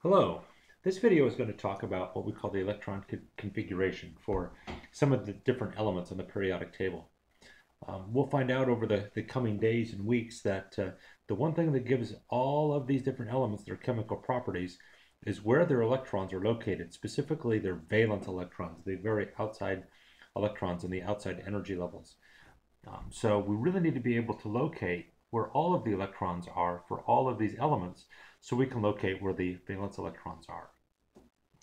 Hello. This video is going to talk about what we call the electron configuration for some of the different elements on the periodic table. We'll find out over the coming days and weeks that the one thing that gives all of these different elements their chemical properties is where their electrons are located, specifically their valence electrons, the very outside electrons and the outside energy levels. So we really need to be able to locate where all of the electrons are for all of these elements so we can locate where the valence electrons are.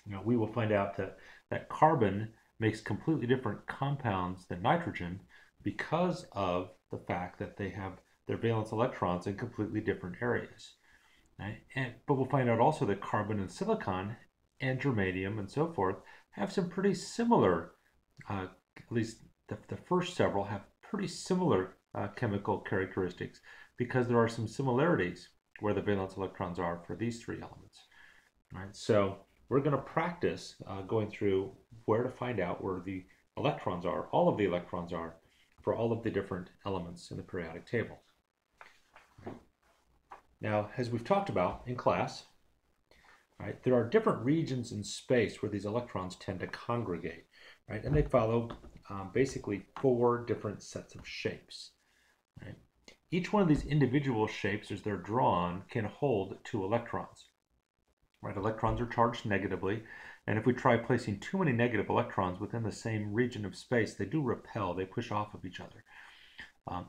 Now, we will find out that carbon makes completely different compounds than nitrogen because of the fact that they have their valence electrons in completely different areas. Right? But we'll find out also that carbon and silicon and germanium and so forth have some pretty similar, at least the first several have pretty similar chemical characteristics because there are some similarities where the valence electrons are for these three elements. All right, so we're going to practice going through where to find out where the electrons are, all of the electrons are, for all of the different elements in the periodic table. Now, as we've talked about in class, right, there are different regions in space where these electrons tend to congregate, right, and they follow basically four different sets of shapes. Right? Each one of these individual shapes, as they're drawn, can hold two electrons. Right? Electrons are charged negatively, and if we try placing too many negative electrons within the same region of space, they do repel, they push off of each other.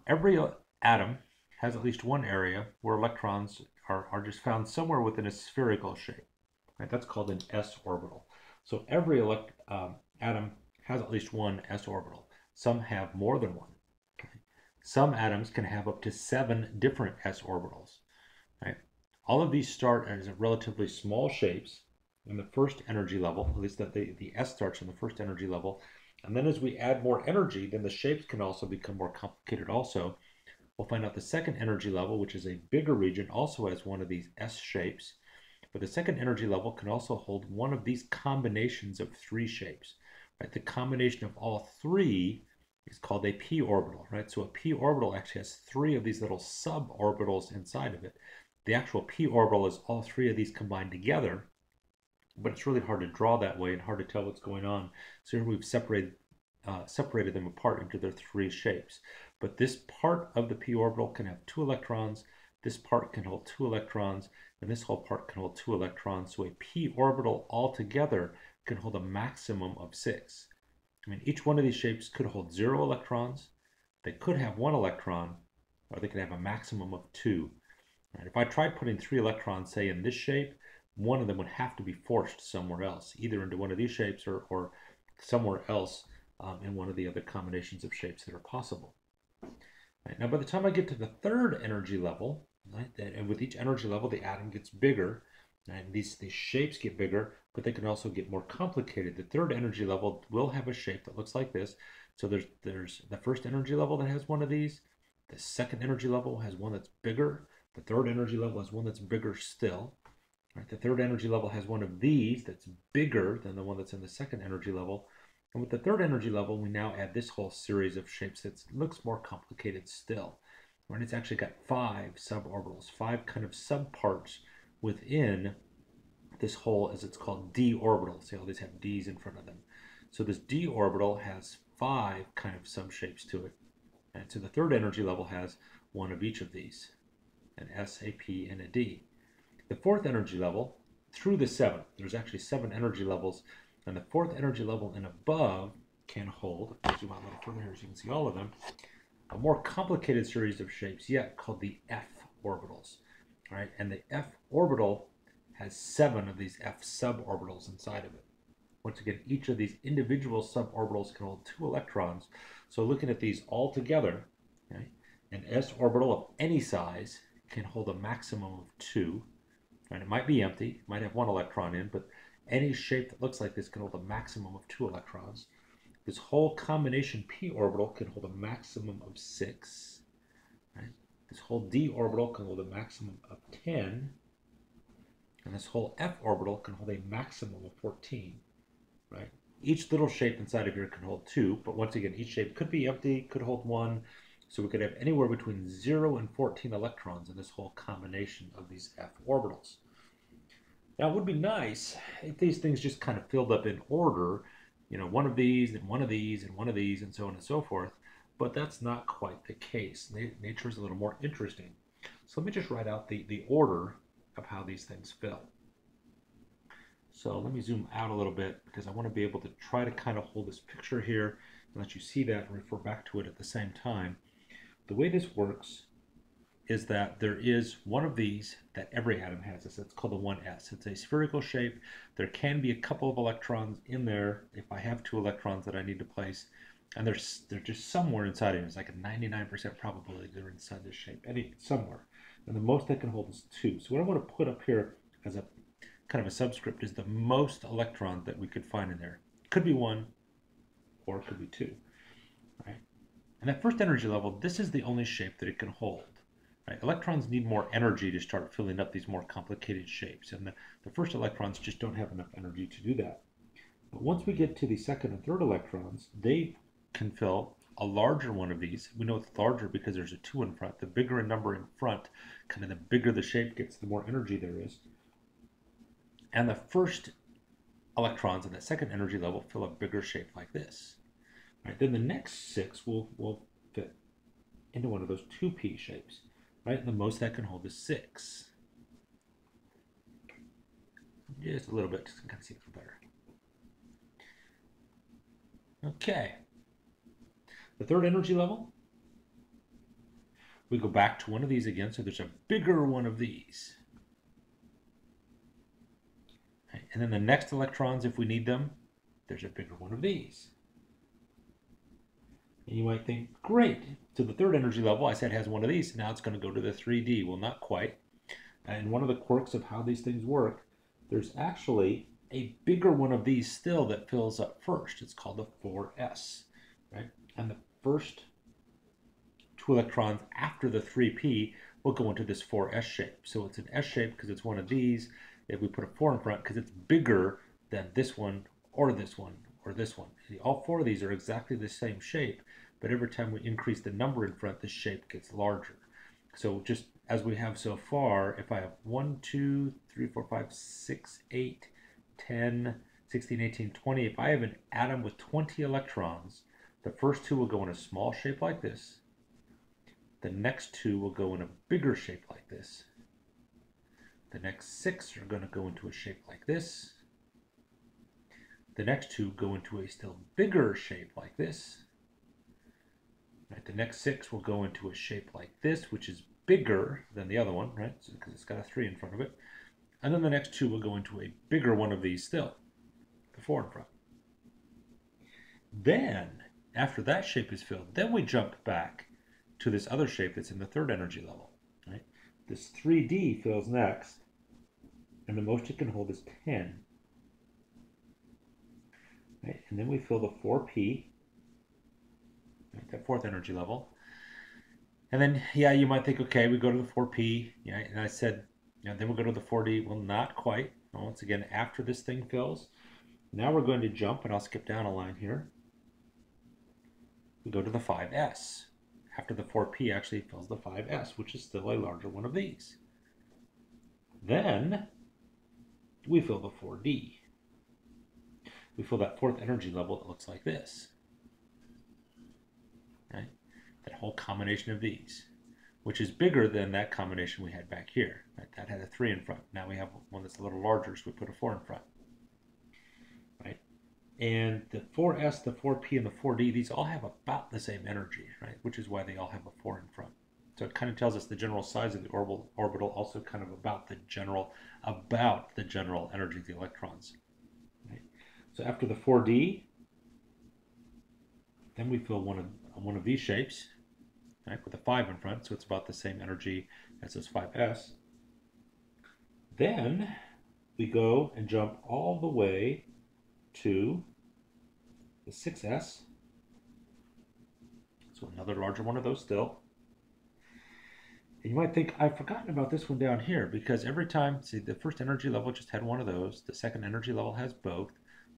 Every atom has at least one area where electrons are just found somewhere within a spherical shape. Right? That's called an s orbital. So every atom has at least one s orbital. Some have more than one. Okay? Some atoms can have up to 7 different s orbitals. Right? All of these start as relatively small shapes in the first energy level, at least that the s starts in the first energy level. And then as we add more energy, then the shapes can also become more complicated also. We'll find out the second energy level, which is a bigger region, also has one of these S shapes. But the second energy level can also hold one of these combinations of 3 shapes. Right? The combination of all 3 is called a p orbital. Right? So a p orbital actually has 3 of these little suborbitals inside of it. The actual p orbital is all 3 of these combined together, but it's really hard to draw that way and hard to tell what's going on. So here we've separated them apart into their 3 shapes. But this part of the p orbital can have 2 electrons, this part can hold 2 electrons, and this whole part can hold 2 electrons. So a p orbital altogether can hold a maximum of 6. I mean, each one of these shapes could hold 0 electrons, they could have 1 electron, or they could have a maximum of 2. Right? If I tried putting 3 electrons, say, in this shape, one of them would have to be forced somewhere else, either into one of these shapes or somewhere else in one of the other combinations of shapes that are possible. Right, now, by the time I get to the third energy level, right, and with each energy level, the atom gets bigger, and these shapes get bigger, but they can also get more complicated. The third energy level will have a shape that looks like this. So there's the first energy level that has one of these. The second energy level has one that's bigger. The third energy level has one that's bigger still. Right, the third energy level has one of these that's bigger than the one that's in the second energy level. And with the third energy level, we now add this whole series of shapes that looks more complicated still. Right? It's actually got 5 suborbitals, 5 kind of subparts within this whole, as it's called, d orbital. See how these have d's in front of them. So this d orbital has 5 kind of subshapes to it. And so the third energy level has one of each of these, an S, a P, and a D. The fourth energy level, through the 7, there's actually 7 energy levels, and the fourth energy level and above can hold, if I zoom out a little further here so you can see all of them, a more complicated series of shapes yet called the F orbitals. All right, and the F orbital has 7 of these F suborbitals inside of it. Once again, each of these individual suborbitals can hold 2 electrons. So looking at these all together, okay, an S orbital of any size can hold a maximum of 2. Right? It might be empty, it might have 1 electron in, but any shape that looks like this can hold a maximum of 2 electrons. This whole combination p orbital can hold a maximum of 6. Right? This whole d orbital can hold a maximum of 10. And this whole f orbital can hold a maximum of 14. Right? Each little shape inside of here can hold 2, but once again, each shape could be empty, could hold 1. So we could have anywhere between 0 and 14 electrons in this whole combination of these f orbitals. Now, it would be nice if these things just kind of filled up in order, one of these, and one of these, and one of these, and so on and so forth. But that's not quite the case. Nature is a little more interesting. So let me just write out the order of how these things fill. So let me zoom out a little bit because I want to be able to try to kind of hold this picture here and let you see that and refer back to it at the same time. The way this works is that there is one of these that every atom has. It's called the 1s. It's a spherical shape. There can be a couple of electrons in there if I have 2 electrons that I need to place, and they're just somewhere inside of it. It's like a 99% probability they're inside this shape, somewhere. And the most they can hold is 2. So what I want to put up here as a kind of a subscript is the most electrons that we could find in there. It could be 1 or it could be 2. Right? And that first energy level, this is the only shape that it can hold. Right? Electrons need more energy to start filling up these more complicated shapes, and the first electrons just don't have enough energy to do that. But once we get to the second and third electrons, they can fill a larger one of these. We know it's larger because there's a 2 in front. The bigger a number in front, kind of the bigger the shape gets, the more energy there is. And the first electrons in that second energy level fill a bigger shape like this. Right? Then the next 6 will fit into one of those 2p shapes. Right? And the most that can hold is 6. Just a little bit, just to kind of see it better. Okay. The third energy level, we go back to one of these again, so there's a bigger one of these. Right? And then the next electrons, if we need them, there's a bigger one of these. And you might think, great, so the third energy level I said has one of these, now it's going to go to the 3D. Well, not quite. And one of the quirks of how these things work, there's actually a bigger one of these still that fills up first. It's called the 4s, right? And the first 2 electrons after the 3p will go into this 4s shape. So it's an S shape because it's one of these. If we put a 4 in front, because it's bigger than this one or this one or this one. See, all 4 of these are exactly the same shape, but every time we increase the number in front, the shape gets larger. So just as we have so far, if I have 1, 2, 3, 4, 5, 6, 8, 10, 16, 18, 20, if I have an atom with 20 electrons, the first 2 will go in a small shape like this. The next 2 will go in a bigger shape like this. The next 6 are going to go into a shape like this. The next 2 go into a still bigger shape like this. Right, the next 6 will go into a shape like this, which is bigger than the other one, right? So, because it's got a 3 in front of it. And then the next 2 will go into a bigger one of these still, the 4 in front. Then, after that shape is filled, then we jump back to this other shape that's in the third energy level. Right? This 3D fills next, and the most it can hold is 10. Right? And then we fill the 4p, right, that fourth energy level. And then, yeah, you might think, okay, we go to the 4p, and I said, then we'll go to the 4d. Well, not quite. Once again, after this thing fills, now we're going to jump, and I'll skip down a line here. We go to the 5s. After the 4p actually fills the 5s, which is still a larger one of these. Then we fill the 4d. We fill that fourth energy level that looks like this. Right? That whole combination of these, which is bigger than that combination we had back here. Right? That had a 3 in front. Now we have one that's a little larger, so we put a 4 in front. Right? And the 4s, the 4p, and the 4d, these all have about the same energy, right? Which is why they all have a 4 in front. So it kind of tells us the general size of the orbital, also kind of about the general energy of the electrons. Right? So after the 4d, then we fill one of these shapes, right, with a 5 in front, so it's about the same energy as this 5s. Then we go and jump all the way to the 6s, so another larger one of those still. And you might think, I've forgotten about this one down here, because every time, see, the first energy level just had one of those, the second energy level has both,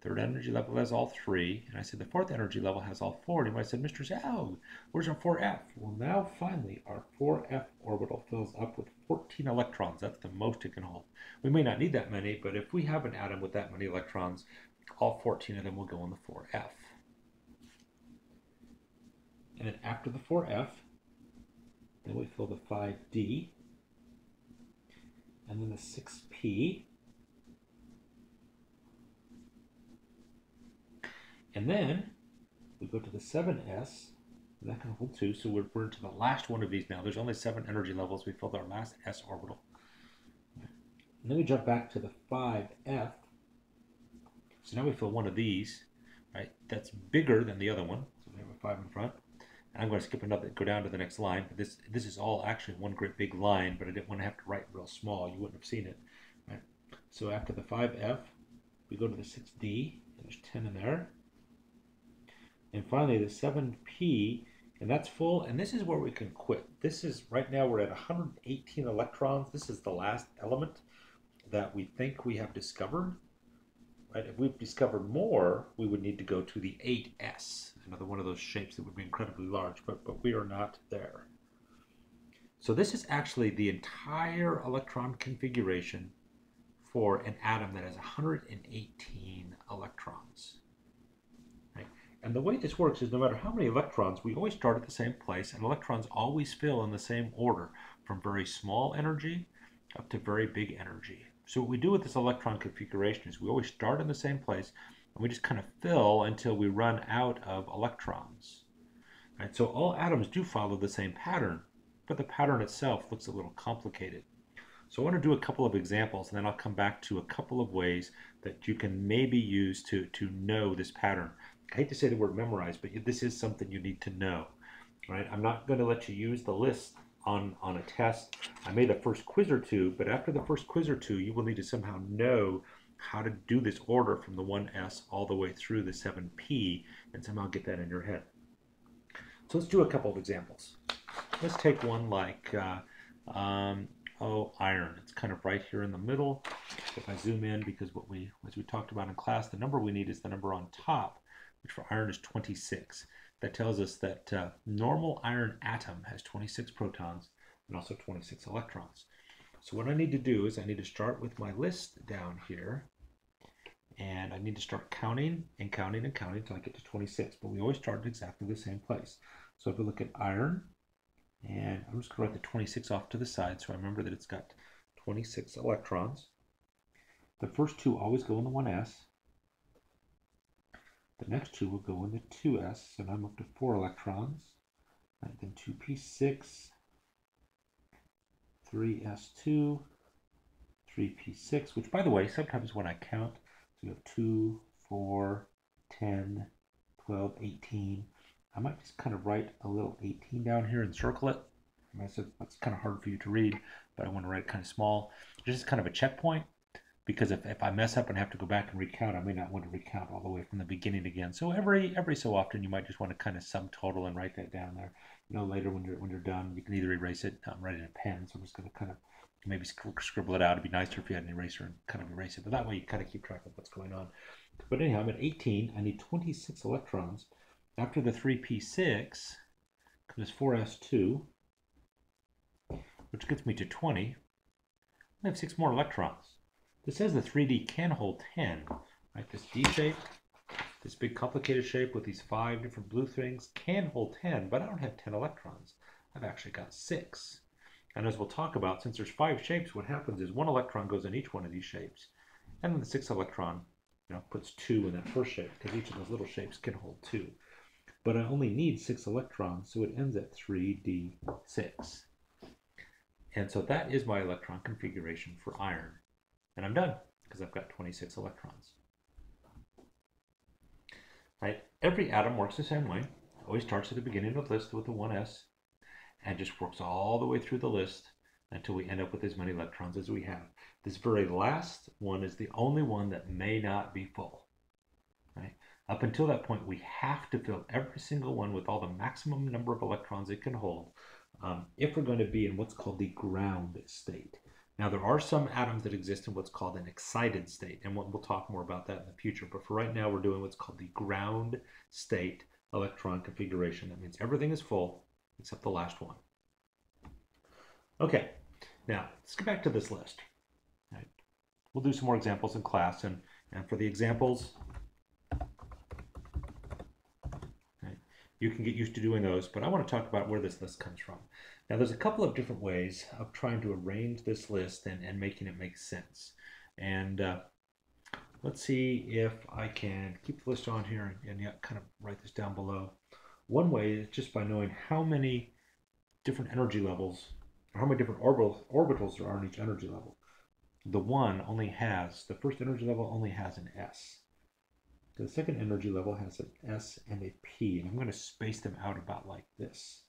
third energy level has all 3, and I said the fourth energy level has all 4. And you might have said, Mr. Zhao, where's our 4f? Well, now finally our 4f orbital fills up with 14 electrons. That's the most it can hold. We may not need that many, but if we have an atom with that many electrons, all 14 of them will go in the 4f. And then after the 4f, then we fill the 5d, and then the 6p, and then we go to the 7s, and that can hold 2, so we're into the last one of these now. There's only 7 energy levels. We filled our last s orbital. And then we jump back to the 5f, so now we fill one of these, right? That's bigger than the other one, so we have a 5 in front. And I'm going to skip another, go down to the next line. But this is all actually one great big line, but I didn't want to have to write real small. You wouldn't have seen it, right? So after the 5f, we go to the 6d, and there's 10 in there. And finally the 7p, and that's full, and this is where we can quit. This is, right now we're at 118 electrons. This is the last element that we think we have discovered. Right? If we've discovered more, we would need to go to the 8s, another one of those shapes that would be incredibly large, but we are not there. So this is actually the entire electron configuration for an atom that has 118 electrons. Right? And the way this works is no matter how many electrons, we always start at the same place, and electrons always fill in the same order, from very small energy up to very big energy. So what we do with this electron configuration is we always start in the same place, and we just kind of fill until we run out of electrons. Right? So all atoms do follow the same pattern, but the pattern itself looks a little complicated. So I want to do a couple of examples, and then I'll come back to a couple of ways that you can maybe use to know this pattern. I hate to say the word memorize, but this is something you need to know. Right? I'm not going to let you use the list on a test. I made a first quiz or two, but after the first quiz or two, you will need to somehow know how to do this order from the 1s all the way through the 7p and somehow get that in your head. So let's do a couple of examples. Let's take one like iron. It's kind of right here in the middle. If I zoom in, because as we talked about in class, the number we need is the number on top, which for iron is 26. That tells us that normal iron atom has 26 protons and also 26 electrons. So what I need to do is I need to start with my list down here, and I need to start counting and counting and counting until I get to 26, but we always start at exactly the same place. So if we look at iron, and I'm just going to write the 26 off to the side so I remember that it's got 26 electrons. The first two always go in the 1s. The next two will go in the 2s, and I'm up to 4 electrons. And then 2p6, 3s2, 3p6, which by the way, sometimes when I count, so you have 2, 4, 10, 12, 18. I might just kind of write a little 18 down here and circle it. I said that's kind of hard for you to read, but I want to write it kind of small. This is kind of a checkpoint, because if I mess up and have to go back and recount, I may not want to recount all the way from the beginning again. So every so often, you might just want to kind of subtotal and write that down there. You know, later when you're done, you can either erase it, write it in a pen. So I'm just going to kind of maybe scribble it out. It'd be nicer if you had an eraser and kind of erase it. But that way, you kind of keep track of what's going on. But anyhow, I'm at 18. I need 26 electrons. After the 3p6 comes 4s2, which gets me to 20. I have 6 more electrons. This says the 3D can hold 10, right? This D shape, this big complicated shape with these 5 different blue things can hold 10, but I don't have 10 electrons. I've actually got 6. And as we'll talk about, since there's 5 shapes, what happens is 1 electron goes in each one of these shapes. And then the 6th electron, puts 2 in that first shape, because each of those little shapes can hold 2. But I only need 6 electrons, so it ends at 3d6. And so that is my electron configuration for iron. And I'm done, because I've got 26 electrons. Right? Every atom works the same way. It always starts at the beginning of the list with the 1s, and just works all the way through the list until we end up with as many electrons as we have. This very last one is the only one that may not be full. Right? Up until that point, we have to fill every single one with all the maximum number of electrons it can hold if we're going to be in what's called the ground state. Now, there are some atoms that exist in what's called an excited state, and we'll talk more about that in the future. But for right now, we're doing what's called the ground state electron configuration. That means everything is full except the last one. Okay, now let's get back to this list. Right. We'll do some more examples in class, and for the examples, right, you can get used to doing those, but I want to talk about where this list comes from. Now, there's a couple of different ways of trying to arrange this list and making it make sense. And let's see if I can keep the list on here and yet kind of write this down below. One way is just by knowing how many different energy levels, or how many different orbitals there are in each energy level. The first energy level only has an S. The second energy level has an S and a P, and I'm going to space them out about like this.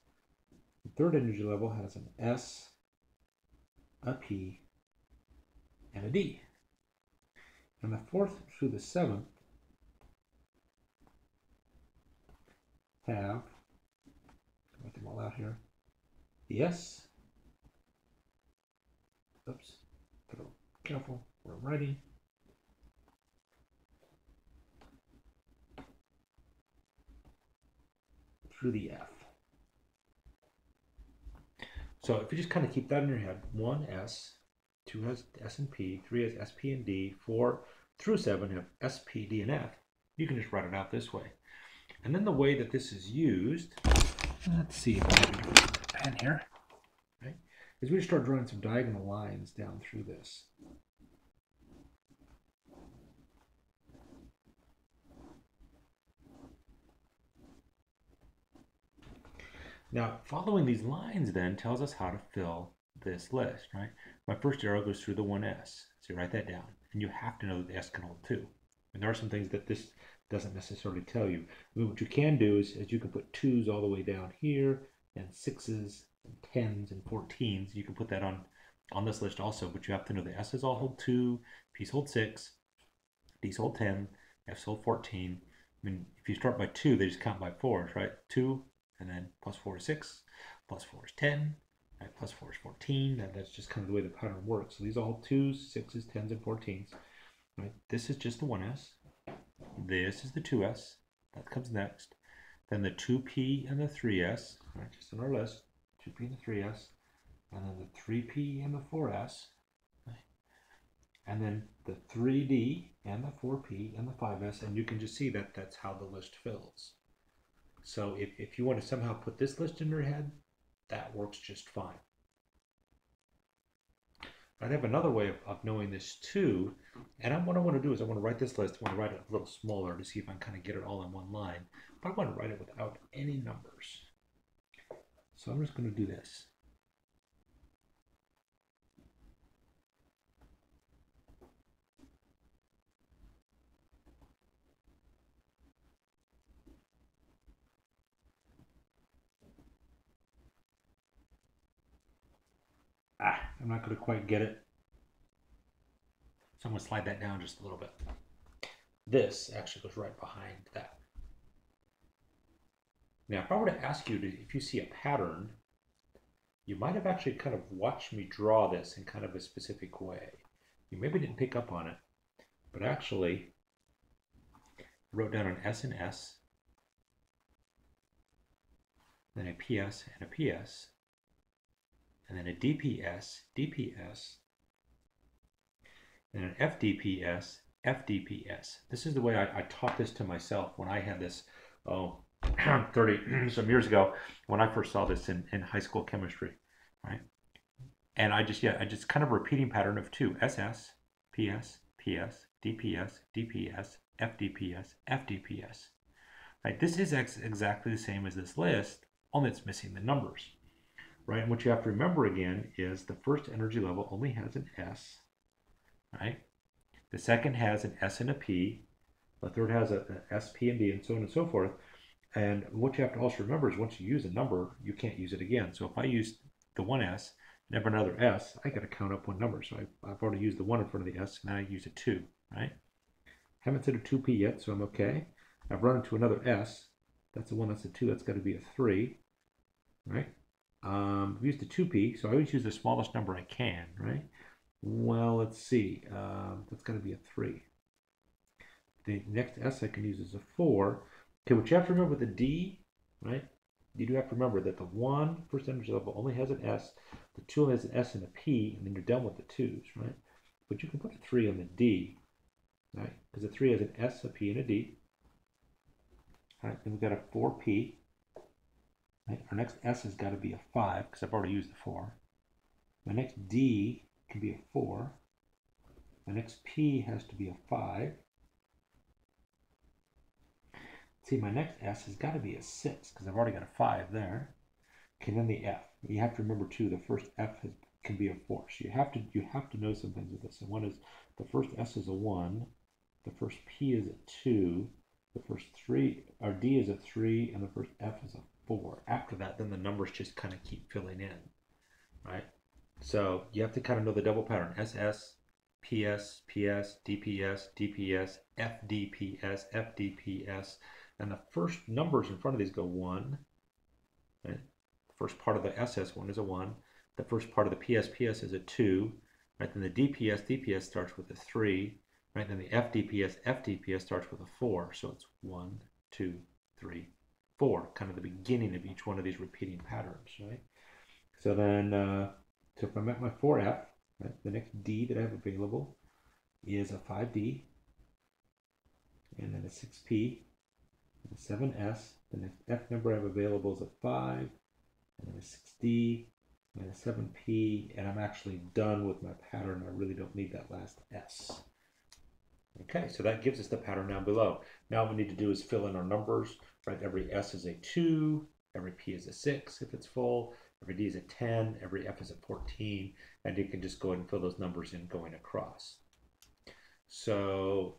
The third energy level has an S, a P, and a D. And the fourth through the seventh have, write them all out here, the S, oops, gotta be careful where I'm writing, through the F. So if you just kind of keep that in your head, 1 S, 2 has S and P, 3 has S, P, and D, 4 through 7 have S, P, D, and F. You can just write it out this way. And then the way that this is used, let's see if I have a different pen here, right, is we just start drawing some diagonal lines down through this. Now, following these lines then tells us how to fill this list, right? My first arrow goes through the 1S. So you write that down. And you have to know that the S can hold 2. And there are some things that this doesn't necessarily tell you. I mean, what you can do is you can put 2s all the way down here, and 6s, and 10s, and 14s. You can put that on this list also, but you have to know the S's all hold 2, P's hold 6, D's hold 10, F's hold 14. I mean, if you start by 2, they just count by 4s, right? 2, and then plus 4 is 6, plus 4 is 10, right? Plus 4 is 14. That's just kind of the way the pattern works. So these all 2s, 6s, 10s, and 14s. Right? This is just the 1s. This is the 2s. That comes next. Then the 2p and the 3s, right? Just on our list. 2p and the 3s. And then the 3p and the 4s. Right? And then the 3d and the 4p and the 5s. And you can just see that that's how the list fills. So if you want to somehow put this list in your head, that works just fine. I have another way of knowing this too, and what I want to do is I want to write this list. I want to write it a little smaller to see if I can kind of get it all in one line, but I want to write it without any numbers. So I'm just going to do this. I'm not going to quite get it. So I'm going to slide that down just a little bit. This actually goes right behind that. Now, if I were to ask you if you see a pattern, you might have actually kind of watched me draw this in kind of a specific way. You maybe didn't pick up on it, but actually I wrote down an S and S, then a PS and a PS, and then a DPS, DPS, and an FDPS, FDPS. This is the way I taught this to myself when I had this, 30 some years ago, when I first saw this in high school chemistry, right? And I just kind of repeating pattern of 2, SS, PS, PS, DPS, DPS, FDPS, FDPS. Right? This is exactly the same as this list, only it's missing the numbers. Right, and what you have to remember again is the first energy level only has an S, right? The second has an S and a P. The third has an S, P, and D, and so on and so forth. And what you have to also remember is once you use a number, you can't use it again. So if I use the 1S and have another S, I got to count up one number. So I've already used the 1 in front of the S, and now I use a 2, right? Haven't said a 2P yet, so I'm okay. I've run into another S. That's a 1, that's a 2, that's got to be a 3, right? I've used the 2p, so I always use the smallest number I can, right? Well, let's see. That's going to be a 3. The next S I can use is a 4. Okay, what you have to remember with the D, right? You do have to remember that the 1 first energy level only has an S, the 2 only has an S and a P, and then you're done with the 2's, right? But you can put a 3 on the D, right? Because the 3 has an S, a P, and a D. All right, then we've got a 4P. Right? Our next S has got to be a 5, because I've already used the 4. My next D can be a 4. My next P has to be a 5. See, my next S has got to be a 6, because I've already got a 5 there. Okay, then the F. You have to remember too, the first F can be a 4. So you have to know some things with this. And one is the first S is a 1, the first P is a 2, the first D is a 3, and the first F is a 4. After that, then the numbers just kind of keep filling in, right? So you have to kind of know the double pattern: SS, PS, PS, DPS, DPS, FDPS, FDPS, and the first numbers in front of these go 1. Right? The first part of the SS one is a 1. The first part of the PSPS is a 2. Right? Then the DPS starts with a 3. Right? Then the FDPS starts with a 4. So it's 1, 2, 3, 4. Kind of the beginning of each one of these repeating patterns. Right? So then, so if I'm at my 4F, right, the next D that I have available is a 5D, and then a 6P, and a 7S. The next F number I have available is a 5, and then a 6D, and a 7P, and I'm actually done with my pattern. I really don't need that last S. Okay, so that gives us the pattern down below. Now what we need to do is fill in our numbers, right? Every S is a 2, every P is a 6 if it's full, every D is a 10, every F is a 14, and you can just go ahead and fill those numbers in going across. So,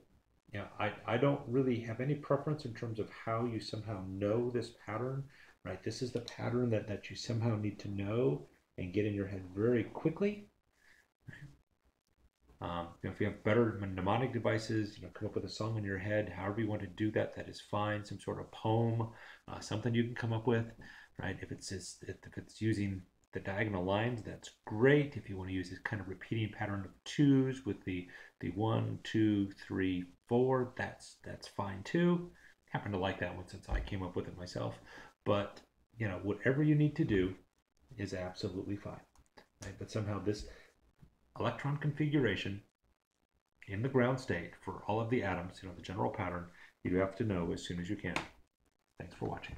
yeah, I don't really have any preference in terms of how you somehow know this pattern, right? This is the pattern that you somehow need to know and get in your head very quickly. If you have better mnemonic devices, come up with a song in your head, however you want to do that, that is fine. Some sort of poem, something you can come up with, right? If it's using the diagonal lines, that's great. If you want to use this kind of repeating pattern of 2's with the 1, 2, 3, 4, that's fine too. I happen to like that one since I came up with it myself. But whatever you need to do is absolutely fine. Right? But somehow this electron configuration in the ground state for all of the atoms, the general pattern, you have to know as soon as you can. Thanks for watching.